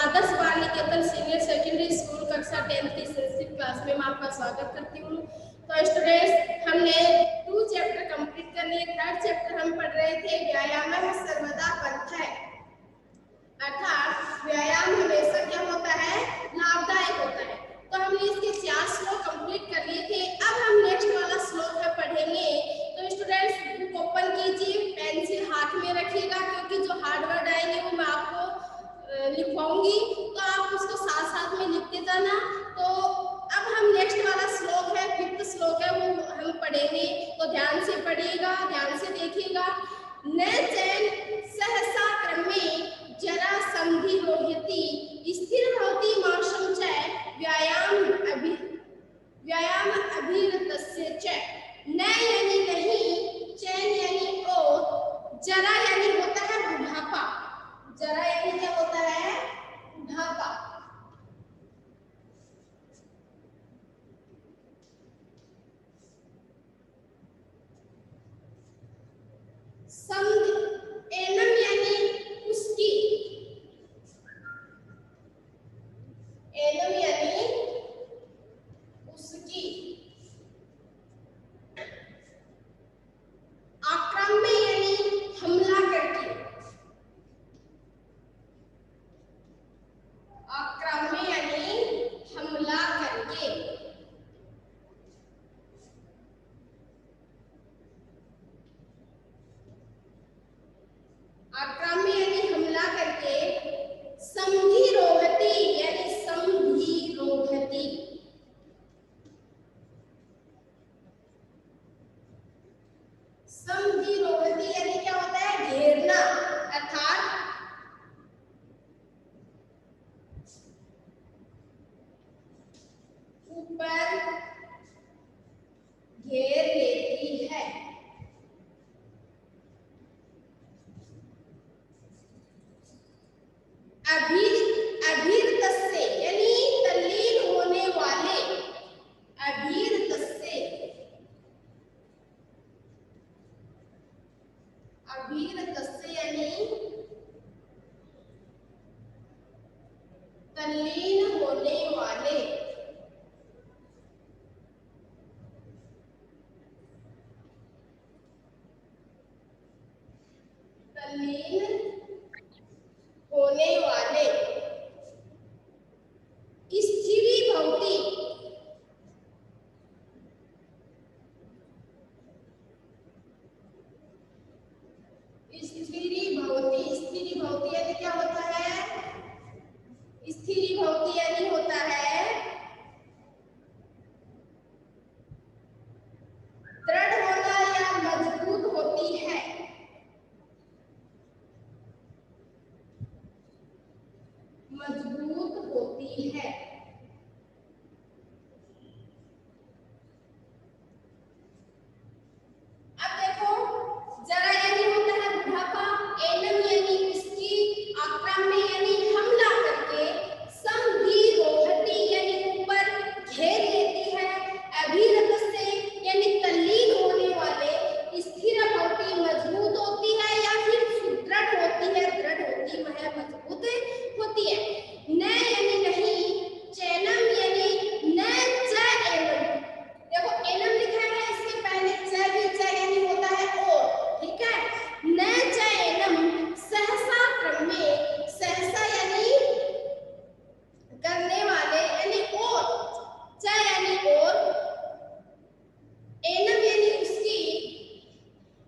आदर्श बालिका senior secondary school कक्षा 10th की संस्कृत क्लास में मैं आपका स्वागत करती हूँ। तो स्टूडेंट्स, हमने 2 चैप्टर कंप्लीट कर लिए। 3rd चैप्टर हम पढ़ रहे थे व्यायाम सर्वदा पंथ है, अर्थात व्यायाम हमेशा क्या होता है, लाभदायक होता है। तो हमने इसके 4 श्लोक कंप्लीट कर लिए थे। अब हम नेक्स्ट वाला श्लोक है पढ़ेंगे। तो स्टूडेंट्स, बुक ओपन कीजिए, पेंसिल हाथ में रखिएगा, क्योंकि जो हार्ड वर्ड आएंगे वो मैं आपको लिखवाऊंगी, तो आप उसको साथ साथ में लिखते जाना। तो अब हम नेक्स्ट वाला श्लोक है, 5th श्लोक है, वो हम पढ़ेंगे। तो ध्यान से पढ़िएगा, ध्यान से देखिएगा। न चैन सहसा क्रमे जरा संधि रोहति स्थिर भवति माशं च व्यायाम अभिरतस्य च। न यानी नहीं, चैन यानी और, जरा यानी होता है बुढ़ापा। जरा यानी क्या होता है, बुढ़ापा। संधि, एनम यानी उसकी, एनम यानी उसकी। आक्रम्य यानी हमला करके, आक्रम्य यानी हमला करके। आक्रम्य यानी हमला करके। संधि रोहति यानी संधि रोहति, संधि रोहति यानी क्या होता है, घेरना, अर्थात ऊपर घेर लेती है। अभीरतस्य यानी तल्लीन होने वाले, अभीरतस्य, अभीरतस्य यानी तल्लीन होने वाले। तल्लीन होने वाले। स्थिरी भवति, स्थिरी भवति, स्थिरी भवति यानी क्या होता है, स्थिरी भवति यानी होता है दृढ़ होना या मजबूत होती है। मजबूत होती है। अब देखो, जरा यानी होता है बुढ़ापा, एनम यानी इसकी, आक्रम्य यानी हमला करके, संधि रोहति यानी ऊपर घेर लेती है, अभीरतस्य यानी तल्लीन होने वाले, स्थिर भवति मजबूत होती है या फिर सुदृढ़ होती है, दृढ़ होती है, मजबूत होती है। न यानी नहीं, चैनम यानी न च एनम। देखो एनम लिखा है, इसके पहले च भी, च यानी होता है और, ठीक है। न च एनम सहसा क्रम में, सहसा यानी करने वाले यानी और, च यानी और, एनम यानी उसकी,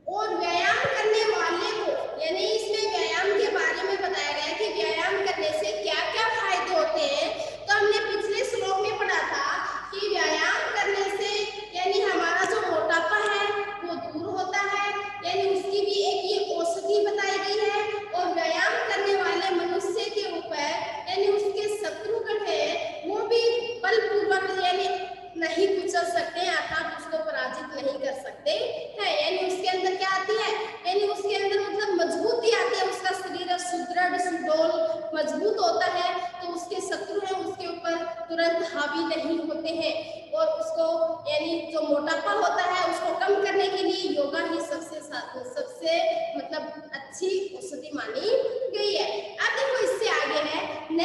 और व्यायाम करने वाले को, यानी इसमें व्यायाम के बारे में बताया गया कि व्यायाम करने से क्या क्या फायदे होते हैं। तो हमने पिछले श्लोक में पढ़ा था कि व्यायाम करने से यानी हमारा जो मोटापा है वो दूर होता है, यानी उसकी भी एक ये औषधि बताई गई है। और व्यायाम करने वाले मनुष्य के ऊपर यानी उसके शत्रुगण है वो भी बलपूर्वक यानी नहीं कुचल सकते हैं, अर्थात उसको पराजित नहीं कर सकते हैं। यानी उसके अंदर क्या आती है, यानी उसके अंदर मतलब मजबूती आती है, उसका शरीर सुदृढ़ सुडौल मजबूत होता है, तो उसके शत्रु हैं उसके ऊपर तुरंत हावी नहीं होते हैं। और उसको यानी जो मोटापा होता है उसको कम करने के लिए योगा ही सबसे मतलब अच्छी औषधि मानी गई है। अब देखो इससे आगे है, न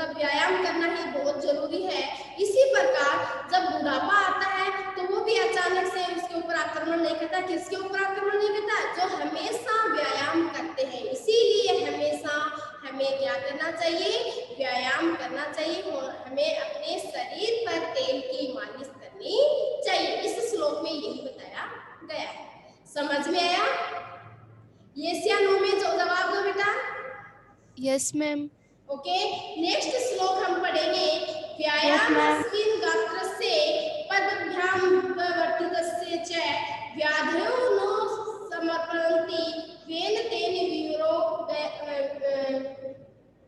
मतलब व्यायाम करना ही बहुत जरूरी है। इसी प्रकार जब बुढ़ापा आता है तो वो भी अचानक से उसके ऊपर आक्रमण नहीं करता। किसके ऊपर आक्रमण नहीं करता? जो हमेशा व्यायाम करते हैं। इसीलिए हमेशा हमें क्या करना चाहिए? व्यायाम करना चाहिए और हमें अपने शरीर पर तेल की मालिश करनी चाहिए। इस श्लोक में यही बताया गया है। समझ में आया? यस या नो में जो जवाब दो बेटा। Yes ma'am. ओके, नेक्स्ट श्लोक हम पढ़ेंगे। व्यायामस्मिन् गात्रस्य पदभ्यां वर्तितस्य च व्याधयो न समर्पन्ति येन तेन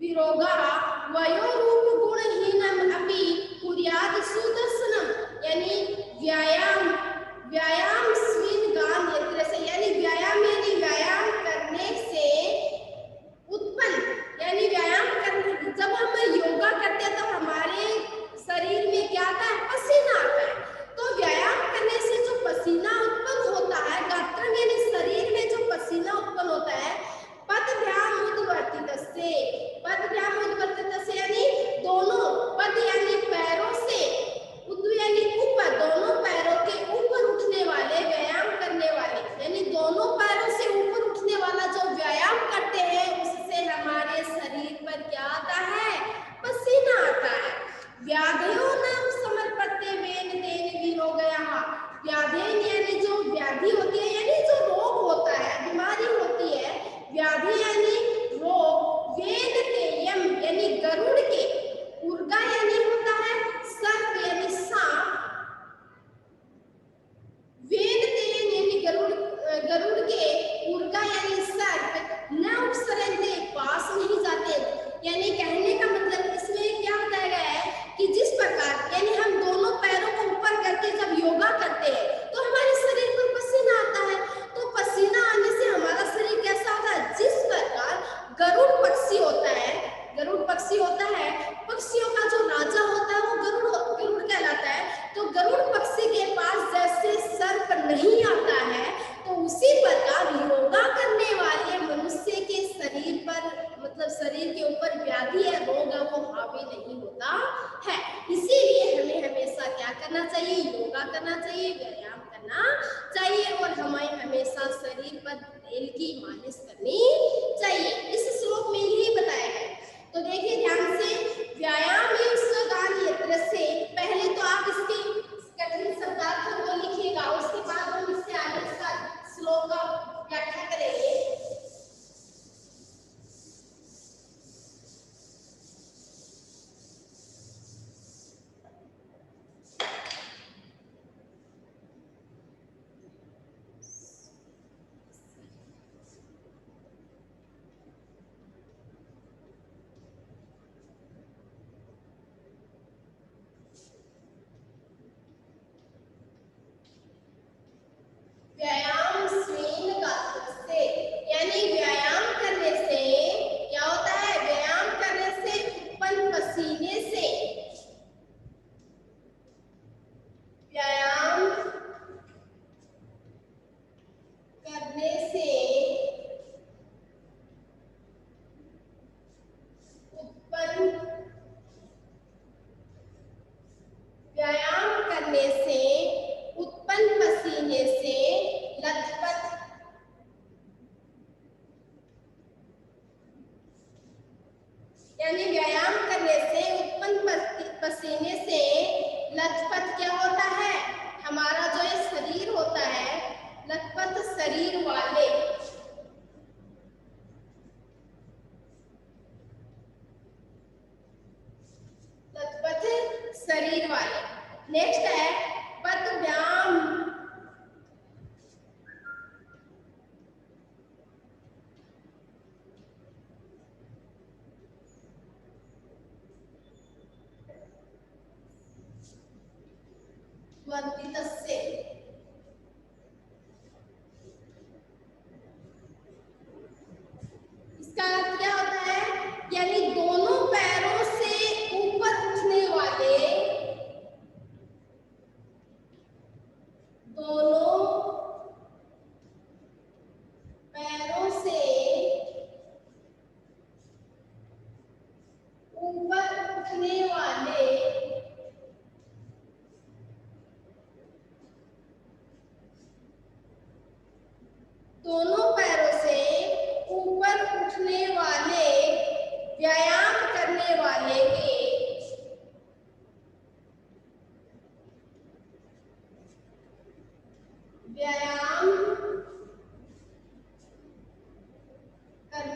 विरोगः वयोरूपगुणहीनम् अपि कुर्यात् सुदर्शनम्। यानी व्यायामस्मिन् गात्रस्य यानी व्यायाम करने से उत्पन्न यानी व्यायाम करने, जब हम योगा करते हैं तो हमारे शरीर में क्या आता है? पसीना आता है। तो व्यायाम करने से जो पसीना उत्पन्न होता है, गात्रम यानी शरीर में जो पसीना उत्पन्न होता है, पदभ्याम उद्वर्तितस्य, पदभ्याम उद्वर्तितस्य यानी दोनों पद यानी पैरों से, उद्व यानी ऊपर, दोनों पैरों के ऊपर उठने वाले व्यायाम करने वाले, यानी दोनों पैरों से ऊपर उठने वाला जो व्यायाम करते हैं उससे हमारे शरीर पर क्या आता है? पसीना आता है। व्याधयो नाम समर्पते वेन तेन विरोगयः। व्याधि यानी जो व्याधि होती है यानी जो रोग होता है, बीमारी होती है। व्याधि यानी रोग, वेन तेयम यानी गरुड़ के, उर्गा यानी होता है सर्प यानी सांप, वेन तेन यानी गरुड़ के, उर्गा यानी सर्प, न उपसरन्ते पास नहीं जाते। यानी कहने का मतलब इसमें क्या बताया गया है कि जिस प्रकार यानी हम दोनों पैरों को ऊपर करके जब योगा करते हैं तो हमारे शरीर पर पसीना आता है। तो पसीना आने से हमारा शरीर कैसा होता है? जिस प्रकार गरुड़ पक्षी होता है, गरुड़ पक्षी होता है, पक्षियों का जो राजा होता है वो गरुड़ कहलाता है। तो गरुड़ पक्षी के पास जैसे सर्प नहीं आता है, तो उसी प्रकार योगा करने वाले मनुष्य के शरीर पर, मतलब शरीर के ऊपर व्याधि है, रोग है, वो हावी नहीं होता है। इसीलिए हमें हमेशा क्या करना चाहिए? योगा करना चाहिए, व्यायाम करना चाहिए और हमें हमेशा शरीर पर तेल की मालिश करनी चाहिए। इस श्लोक में यही बताया गया है। तो देखिए ध्यान से, व्यायाम से पहले तो आप इसके कठिन शब्दार्थ को लिखिएगा, उसके बाद हम इससे आगे इसका श्लोक का व्याख्या करेंगे। व्यायाम यानी व्यायाम करने से क्या होता है? व्यायाम करने से उत्पन्न पसीने से, व्यायाम करने से उत्पन्न, व्यायाम करने से उत्पन्न पसीने से लथपथ, यानी व्यायाम करने से उत्पन्न पसीने से लथपथ क्या होता है? हमारा जो ये शरीर होता है, लथपथ शरीर वाले, लथपथ शरीर वाले। नेक्स्ट है पदभ्याम, वर्तितस्य, इसका अर्थ क्या होता है? यानी दोनों पैरों से ऊपर उठने वाले,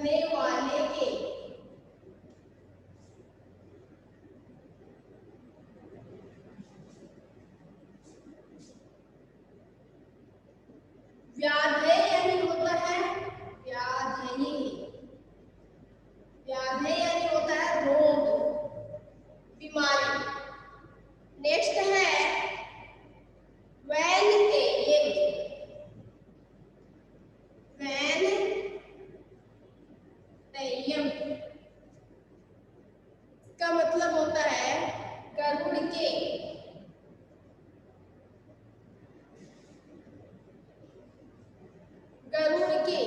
करने वाले के व्याधे यानी होता है व्याधि, व्याधे यानी होता है रोग, बीमारी। नेक्स्ट है वैनतेयम, वैनतेयम का मतलब होता है गरुड़ के, गरुड़ के।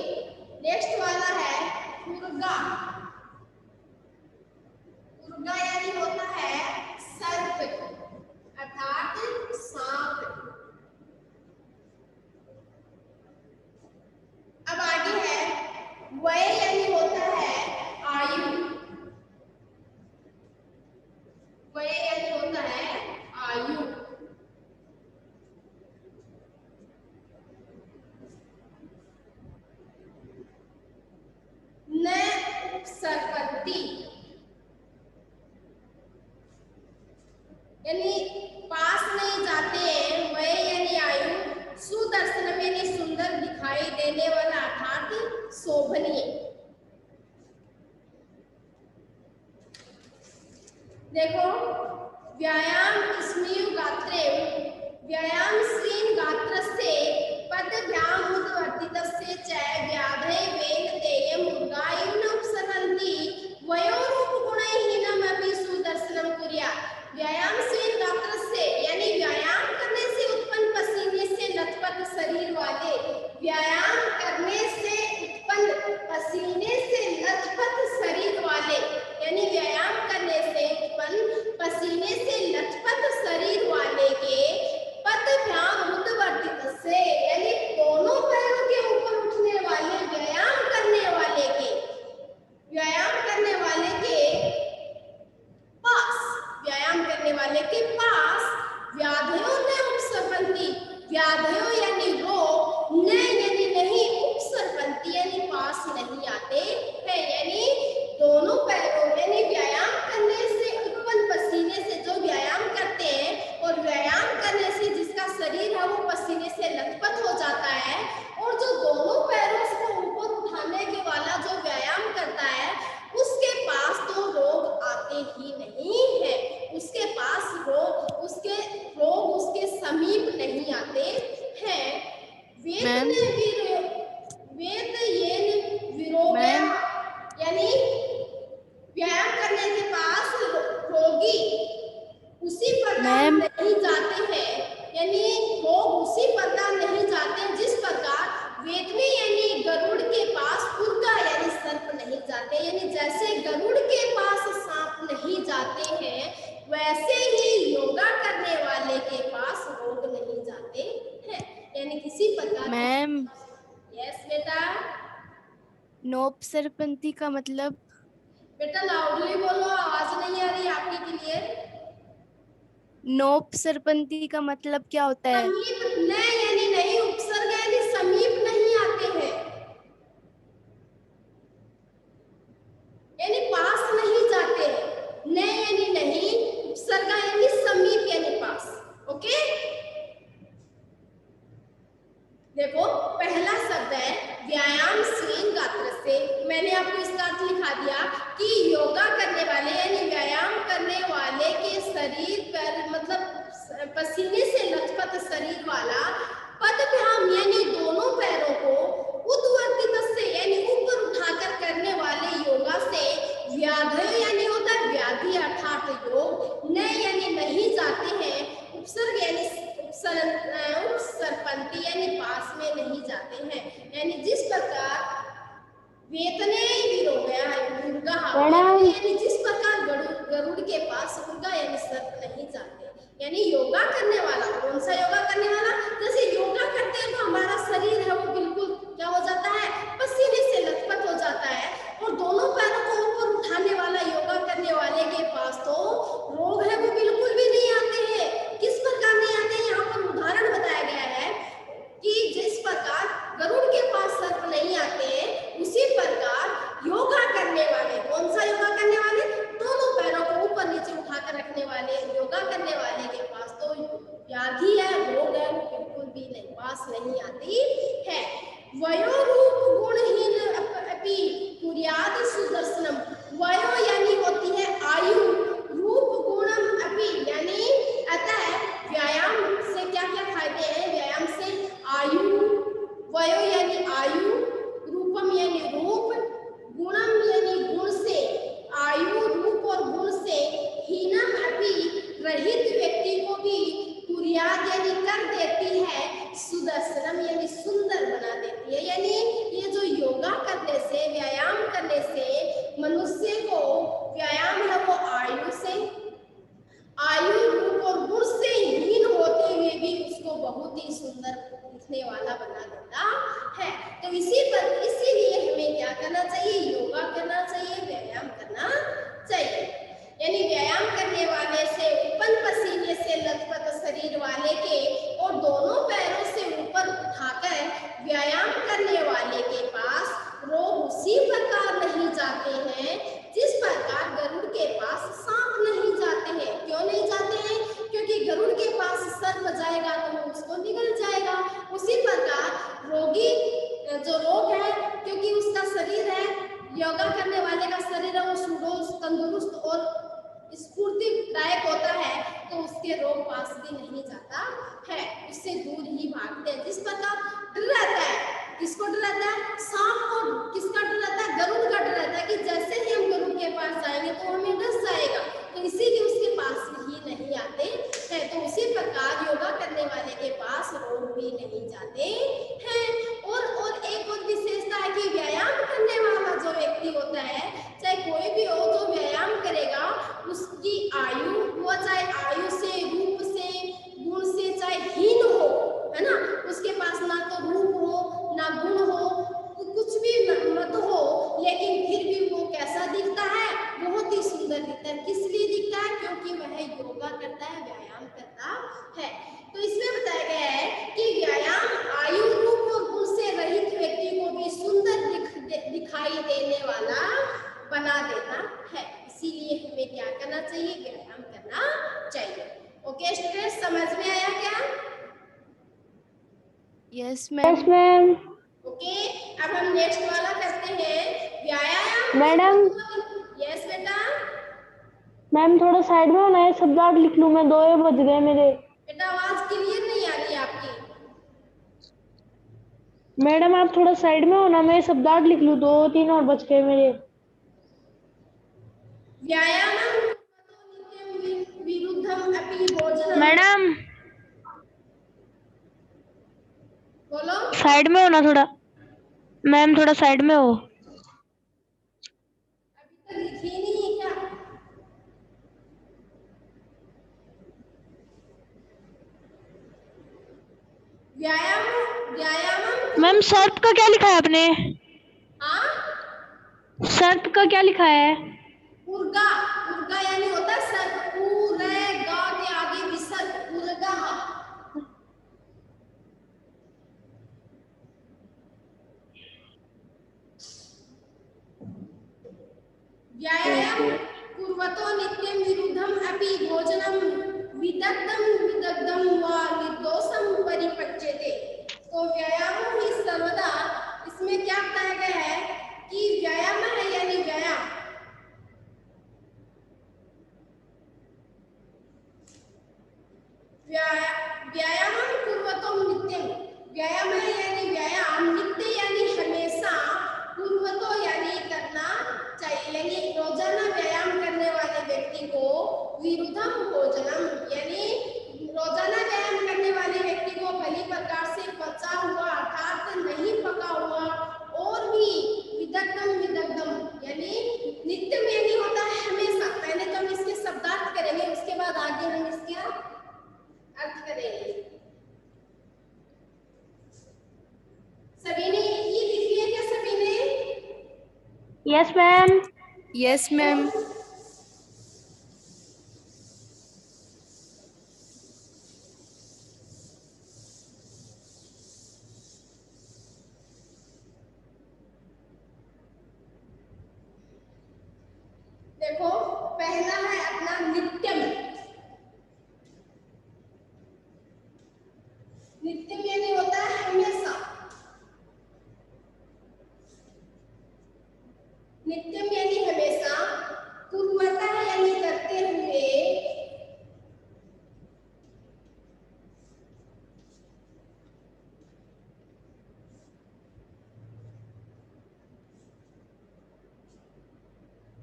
नेक्स्ट वाला है उर्गा, उर्गा यानी होता है सर्प अर्थात सांप। अब आगे है वय यानी होता है आयु, वय यानी होता है आयु। न उपसर्पत्ति यानी पास नहीं जाते हैं, वय यानी आयु, सुदर्शनम यानी सुंदर दिखाई देने वाला अर्थात शोभनीय। देखो व्यायाम स्मीय गात्रे, व्यायाम श्रीन गात्रस्य पदभ्याम उद्वर्तितस्य च व्याधे वेनतेयम उर्गायुन उपसरन्ति वयोरूपगुणैहीनमपि सुदर्शनं कुर्यात्। व्यायाम श्रीन गात्रस्य यानी व्यायाम करने से उत्पन्न पसीने से लथपथ शरीर वाले, व्यायाम करने से उत्पन्न पसीने से लथपथ शरीर वाले यानी व्यायाम करने से उत्पन्न पसीने से लथपथ शरीर वाले के पदभ्याम उद्वर्तितस्य यानी दोनों पैरों के ऊपर उठने वाले, व्यायाम करने वाले के, व्यायाम करने वाले के पास, व्यायाम करने वाले के पास व्याधयों न उपसरपन्ति, व्याधयों यानी रोग, न यानी नहीं, उपसरपन्ति यानी पास नहीं आते हैं। यानी दोनों पैरों यानी व्यायाम करने से उत्पन्न पसीने से जो व्यायाम करते हैं और व्यायाम करने से जिसका शरीर है वो पसीने से लथपथ हो जाता है, और जो दोनों पैरों को ऊपर उठाने के वाला जो व्यायाम करता है उसके पास तो रोग आते ही नहीं है, उसके पास रोग उसके समीप नहीं आते हैं। वेद येन विरोगया यानी व्यायाम करने के पास रोगी उसी प्रकार नहीं जाते हैं, यानी रोग उसी प्रकार नहीं जाते जिस प्रकार वेद में यानी गरुड़ के पास उर्गा यानी सर्प नहीं जाते, यानी जैसे गरुड़ के पास सांप नहीं जाते हैं वैसे ही योगा करने वाले के पास रोग नहीं जाते हैं, यानी किसी प्रकार। मैम यस बेटा। नोपसरपंती का मतलब? बेटा लाउडली बोलो, आवाज नहीं आ रही आपकी क्लियर। नोपसरपंती का मतलब क्या होता है? समीप न यानी नहीं, उपसर्ग यानी समीप नहीं आते हैं, यानी पास नहीं जाते हैं। न यानी नहीं, उपसर्ग यानी समीप यानी पास। ओके, देखो पहला शब्द है व्यायाम श्रीन गात्रस्य, मैंने आपको इसका अर्थ लिखा दिया कि योगा करने वाले यानी व्यायाम करने वाले के शरीर पर मतलब पसीने से लथपथ शरीर वाला, पदभ्याम यानी दोनों पैरों को, उद्वर्तितस्य यानी ऊपर उठाकर करने वाले योगा से, व्याधय यानी होता है व्याधि अर्थात योग, न यानी नहीं जाते हैं, उपसर्ग यानी उपसरपंती यानी पास में नहीं जाते हैं, यानी जिस प्रकार वेतने विरोगया उर्गा यानी जिस प्रकार गरुड़ के पास उर्गा यानी सर्प नहीं जाते, यानी योगा करने वाला। कौन सा योगा करने वाला? जैसे योगा करते हैं तो हमारा शरीर है वो बिल्कुल क्या हो जाता है, पसीने से लथपथ हो जाता है, और दोनों पैरों को ऊपर उठाने वाला योगा करने वाले के पास तो रोग है वो बिल्कुल भी नहीं आते हैं। किस प्रकार नहीं आते हैं? यहाँ पर उदाहरण बताया गया है कि जिस प्रकार गरुड़ के पास सर्प नहीं आते हैं उसी प्रकार योग तंदुरुस्त और स्फूर्तिदायक होता है तो उसके रोग पास भी नहीं जाता है, उससे दूर ही भागते हैं। जिस प्रकार डर रहता है, किसको डर रहता है? सांप को किसका डर रहता है? गरुड़ का डर रहता है कि जैसे ही हम गरुड़ के पास जाएंगे तो हमें डस जाएगा, तो इसीलिए उसके पास ही नहीं आते हैं। तो उसी प्रकार योगा करने वाले के पास रोग भी नहीं जाते हैं। और एक और विशेषता है कि व्यायाम करने वाला जो व्यक्ति होता है, चाहे कोई भी हो, जो व्यायाम करेगा उसकी आयु, वो चाहे आयु से, रूप से, गुण से चाहे हीन हो, है ना, उसके पास ना तो रूप हो ना गुण हो, कुछ भी मत हो, लेकिन फिर भी वो कैसा दिखता है? बहुत ही सुंदर दिखता है। किस लिए दिखता है? क्योंकि वह योगा करता है, व्यायाम करता है। तो इसमें बताया गया है कि व्यायाम आयु, रूप और गुण से रहित व्यक्ति को भी सुंदर दिखाई देने वाला बना देता है। इसीलिए हमें क्या करना चाहिए? व्यायाम करना चाहिए। ओके स्टूडेंट, समझ में आया क्या? Yes yes ma'am. Ma'am. Okay, अब हम नेक्स्ट वाला करते हैं, व्यायाम। मैडम। यस बेटा। मैम थोड़ा साइड में होना है, शब्दार्थ लिख लूं मैं, 2 बज गए मेरे। बेटा आवाज क्लियर नहीं आ रही आपकी। मैडम आप थोड़ा साइड में होना, मैं शब्दार्थ लिख लूं, 2-3 और बज गए मेरे। व्यायामं कुर्वतो नित्यं विरुद्धम अपि भोजनम। मैडम बोलो। साइड में होना थोड़ा, मैम थोड़ा साइड में हो। अभी तक लिखी नहीं है क्या? व्यायामम। मैम शर्त का क्या लिखा है आपने? हाँ, शर्त का क्या लिखा है? उर्गा। उर्गा यानी होता है सर, पूरे गा के आगे विसर्ग, उर्गा। व्यायाम कुर्वतो नित्यं विरुद्धम अपि भोजनम विदग्धम वा निर्दोषम परिपच्यते। तो व्यायाम ही सर्वदा, इसमें क्या बताया गया है कि व्यायाम है यानी व्यायाम, व्यायामं कुर्वतो नित्यं, व्यायाम है यानी व्यायाम, नित्य यानी हमेशा, कुर्वतो यानी करना चाहिए, यानी रोजाना व्यायाम करने वाले व्यक्ति को विरुद्धम भोजनम, यानी रोजाना व्यायाम करने वाले व्यक्ति को भली प्रकार से पचा हुआ अर्थात नहीं पका हुआ और भी विदग्धम यानी नित्यम यानी होता है हमेशा। पहले तो हम इसके शब्दार्थ करेंगे, उसके बाद आगे हम इसका अर्थ करेंगे। सभी ने ये लिख लिया क्या? सभी ने? Yes ma'am. Yes ma'am. देखो, पहला है अपना नित्यम। नित्यम यानी होता है हमेशा। नित्यम यानी हमेशा। कुर्वता यानी करते हुए।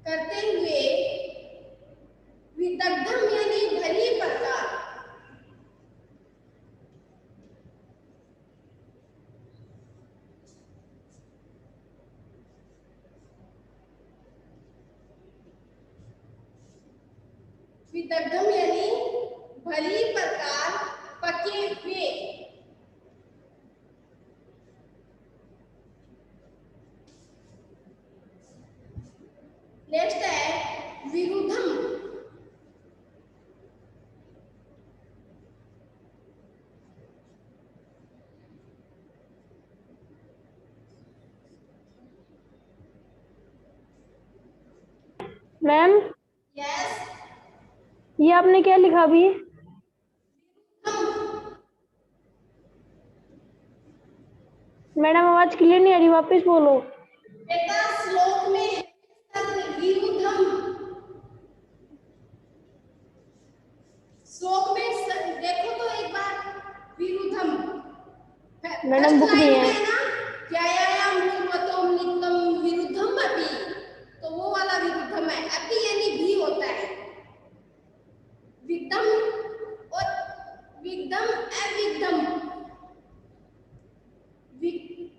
करते हुए। विदग्धम यानी भली प्रकार। विदग्धम यानी भली प्रकार पके हुए। नेक्स्ट है विरुद्धम। Ma'am yes. ये आपने क्या लिखा अभी? मैडम आवाज क्लियर नहीं आ रही, वापस बोलो। बेटा श्लोक में है विरुद्धम। मैडम बुक नहीं है। है ना, व्यायाम कुर्वतो नित्यम विरुद्धम अपि, तो वो वाला विरुद्धम है। अपि यानी भी होता है, विद्धम और विद्धम अविद्धम,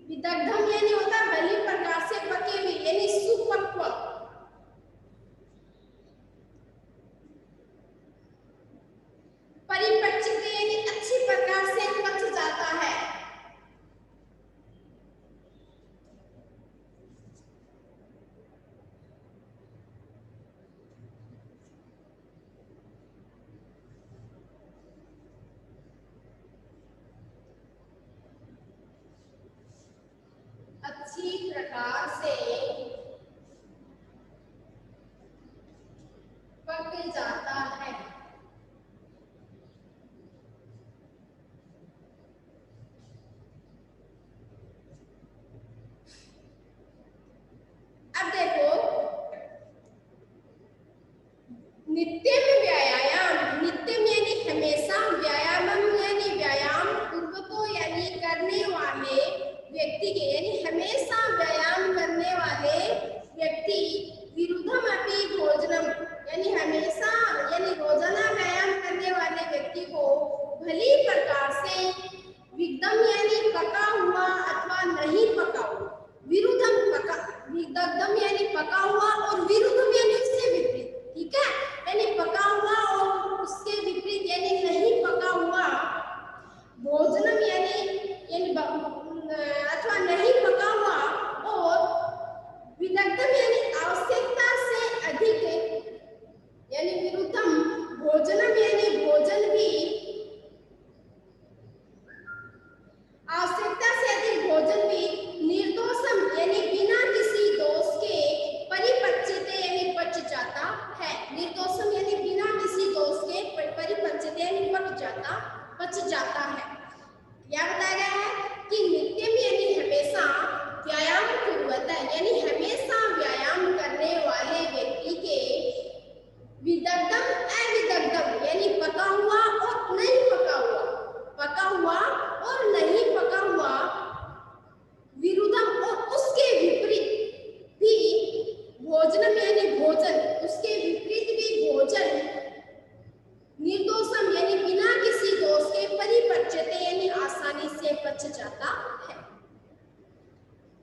विदग्धम यानी होता है भली प्रकार से पके हुए यानी सुपक्व, परिपक्व यानी अच्छी प्रकार से पच जाता है। अच्छी प्रकार से पक जाता है। अब देखो, नित्यम व्यायाम, नित्यम यानी हमेशा, व्यायामम यानी व्यायाम, पूर्वतो यानी करने वाले व्यक्ति के, यानी हमेशा व्यायाम करने वाले व्यक्ति, विरुद्धम अपि भोजनम यानी हमेशा यानी रोजाना व्यायाम करने वाले व्यक्ति को भली प्रकार से, विदग्धम यानी पका हुआ अथवा नहीं पका हुआ, विरुद्धम पका, विदग्धम यानी पका हुआ और विरुद्धम यानी उससे विपरीत, ठीक है, यानी पका हुआ और उसके विपरीत यानी नहीं पका हुआ, भोजनम यानी अथवा नहीं पका हुआ, और विदग्धम यानी आवश्यकता से अधिक यानी विरुद्धम, भोजनम यानी भोजन भी, आवश्यकता से अधिक भोजन भी, निर्दोषम यानी बिना किसी दोष के, परिपक्वते यानी पच जाता है, निर्दोषम यानी बिना किसी दोष के, परिपक्वते यानी पच जाता है। क्या बताया गया है कि नित्यम यानी हमेशा, व्यायाम कुर्वत यानी हमेशा व्यायाम करने वाले व्यक्ति के, विदग्धम अविदग्धम यानी पका हुआ और नहीं पका हुआ, पका हुआ और नहीं पका हुआ, विरुद्धम और उसके विपरीत भी, भोजनम यानी भोजन, उसके विपरीत भी भोजन, निर्दोषम यानी बिना किसी दोष के, परिपक्वते यानी आसानी से पच जाता है।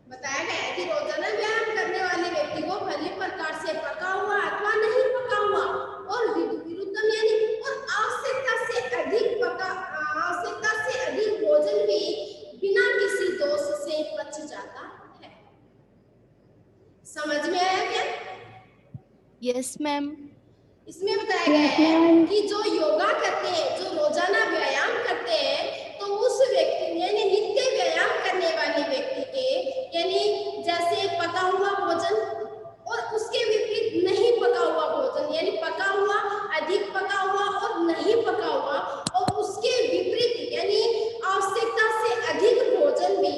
बताया गया है कि रोजाना व्यायाम करने वाले व्यक्ति को भली प्रकार से पका हुआ अथवा नहीं पका हुआ, और विरुद्धम यानी और आवश्यकता से अधिक पका, आवश्यकता से अधिक भोजन भी बिना किसी दोष से पच जाता है। समझ में आया क्या? Yes ma'am. इसमें बताया गया है कि जो योगा करते हैं, जो रोजाना व्यायाम करते हैं, तो उस व्यक्ति यानी नित्य व्यायाम करने वाले व्यक्ति के, यानी जैसे पका हुआ भोजन और उसके विपरीत नहीं पका हुआ भोजन, यानी पका हुआ, अधिक पका हुआ और नहीं पका हुआ, और उसके विपरीत यानी आवश्यकता से अधिक भोजन भी,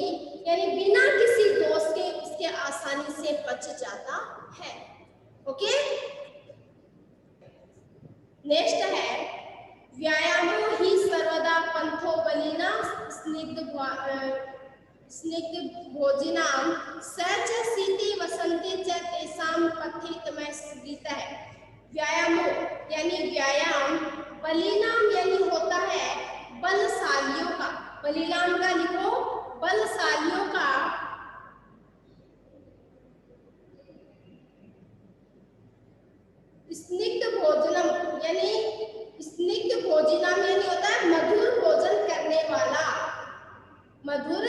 यानी बिना किसी दोष के उसके आसानी से पच जाता है। ओके, नेक्स्ट है, व्यायामो ही सर्वदा पंथो बलिना स्निग्ध भोजिनाम स च शीते वसंते च तेषां पथ्येतमः स्मृतः है। व्यायामो यानी व्यायाम, बलिनाम यानी होता है बलशालियों का, बलिनाम का लिखो, बलशालियों का, स्निग्ध भोजनम यानी स्निग्ध भोजनम यानी होता है मधुर भोजन करने वाला, मधुर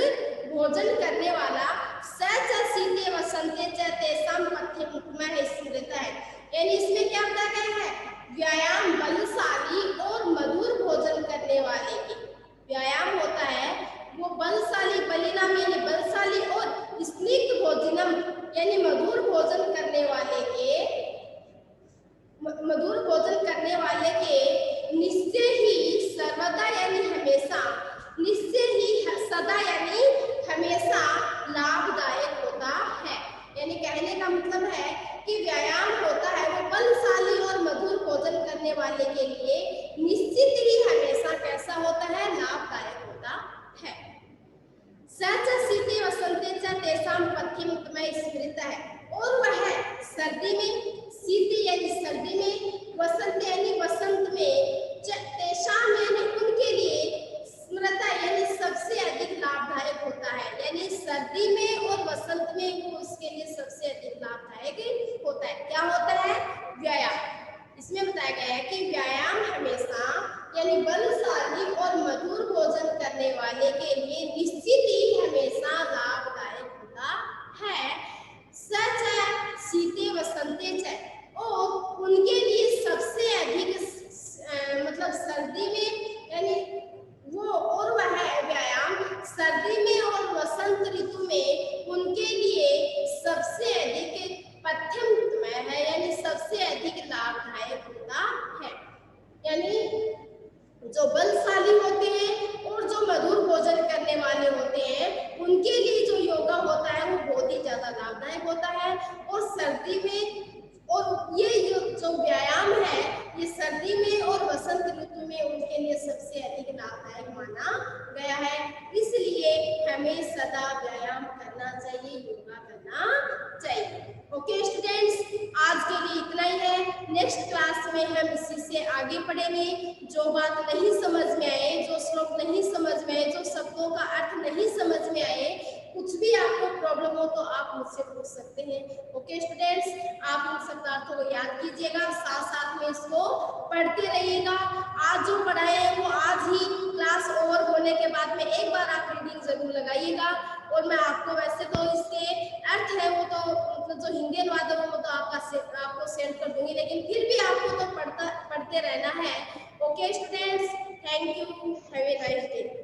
भोजन करने वाला, स च शीते वसंते च तेषां पथ्येतमः स्मृतः है। यानी इसमें क्या बताया गया है, व्यायाम बलशाली और मधुर भोजन करने वाले के, व्यायाम होता है वो बलशाली, बलिनाम यानी बलशाली, और स्निग्ध भोजनम यानी मधुर भोजन करने वाले के, मधुर भोजन करने वाले के, निश्चय ही सर्वदा यानी हमेशा, निश्चय ही सदा यानी हमेशा लाभदायक होता है। यानी कहने का मतलब है कि व्यायाम होता है वो बलशाली और मधुर भोजन करने वाले के लिए निश्चित ही हमेशा कैसा होता है, लाभदायक होता है। स च शीते वसंते च तेषां पथ्यं उत्तमः स्मृतः। और वह सर्दी में, शीत यानी सर्दी में, वसंत यानी बसंत में, तेषां यानी उनके लिए, स्मृता यानी सबसे अधिक लाभदायक होता है। यानी सर्दी में और वसंत में वो उसके लिए सबसे अधिक लाभदायक होता है। क्या होता है? व्यायाम। इसमें बताया गया है कि व्यायाम हमेशा यानी बलशाली और मधुर भोजन करने वाले के लिए निश्चित ही हमेशा लाभदायक होता है। सच है शीते वसंते च, और उनके लिए सबसे अधिक मतलब सर्दी में यानी वो, और वह व्यायाम सर्दी में और वसंत ऋतु में उनके लिए सबसे अधिक पथ्यमय है, यानी सबसे अधिक लाभदायक होता है। यानी जो बलशाली होते हैं और जो मधुर भोजन करने वाले होते हैं उनके लिए जो योगा होता है वो बहुत ही ज्यादा लाभदायक होता है। और सर्दी में, और ये जो व्यायाम है ये सर्दी में और वसंत ऋतु में उनके लिए सबसे अधिक लाभदायक माना गया है। इसलिए हमें सदा व्यायाम करना चाहिए, योगा करना चाहिए। ओके स्टूडेंट्स, आज के लिए इतना ही है। नेक्स्ट क्लास में हम इसी से आगे पढ़ेंगे। जो बात नहीं समझ में आए, जो श्लोक नहीं समझ में आए, जो शब्दों का अर्थ नहीं समझ में आए, कुछ भी आपको प्रॉब्लम हो तो आप मुझसे पूछ सकते हैं। ओके स्टूडेंट्स, आप इन शब्दार्थों को याद कीजिएगा, साथ साथ में इसको पढ़ते रहिएगा। आज जो पढ़ाए हैं वो आज ही क्लास ओवर होने के बाद में एक बार आप रीडिंग जरूर लगाइएगा। और मैं आपको वैसे तो इसके अर्थ है वो तो मतलब जो हिंदी अनुवाद है वो तो आपको सेंड कर दूंगी, लेकिन फिर भी आपको तो पढ़ते रहना है। Okay students, thank you, have a nice day.